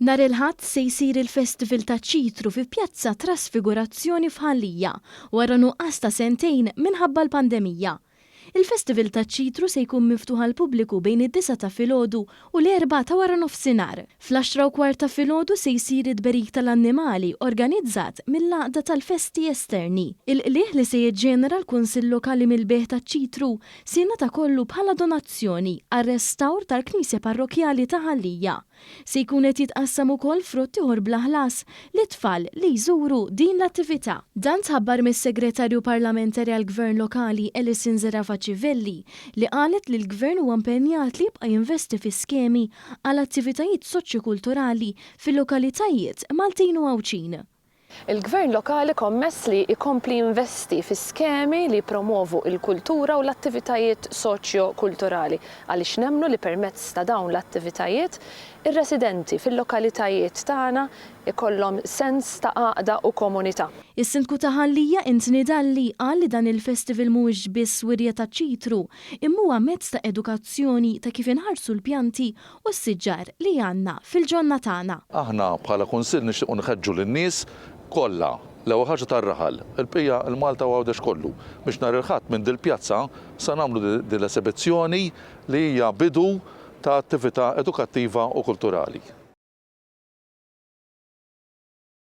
Nhar il-Ħadd se jsir il-Festival ta' ċitru fi Pjazza Trasfigurazzjoni f'Ħallija wara nuqqas ta' sentejn minħabba l-pandemija. Il-Festival ta' ċitru se jkun miftuħ għal pubbliku bejn id-9 ta' filgħodu u l-4 ta' wara nofsinhar. Fl-10:15 ta' filgħodu se jsir id-berik tal-annimali organizzat mill-Laqda tal-Festi Esterni. Il-qlieħ li se jiġġenera l-Kunsill Lokali mill-beħ ta' ċitru se jingħata kollu bħala donazzjoni għar-restawr tal-Knisja Parrokjali ta' Ħallija. Se jkun qed jitqassam ukoll frutti ieħor bla ħlas lit-tfal li jżuru din l-attività. Dan tħabbar mis-Segretarju Parlamentari għall-Gvern Lokali Alison Zerafa-Civelli li qalet li l-Gvern huwa impenjat li jibqa' jinvesti fi skemi għal attivitajiet soċjokulturali fil-lokalitajiet Maltin u Għawċin. Il-Gvern lokali kommess li jkompli investi fi skemi li promovu il-kultura u l-attivitajiet soċjo-kulturali għaliex nemmnu li permezz ta' dawn l-attivitajiet ir-residenti fil-lokalitajiet tagħna ikollhom sens ta' għaqda u komunità. Is-Sindku ta' Ħallija Intni Dalli qal li dan il-festival mhuwiex biss wirja ta' ċitru imma huwa mezz ta' edukazzjoni ta' kif inħarsu l-pjanti u s-siġġar li għandna fil-ġonna tagħna. Aħna bħala kunsill nixtiequ nħeġġu lin-nies kollha l-ewwel ħaġa tar-raħal, il-bqija l-Malta u Għawdex kollu biex nhar il-Ħadd minn dil-pjazza sa nagħmlu din l-esibizzjoni li hija bidu ta' attività edukattiva u kulturali.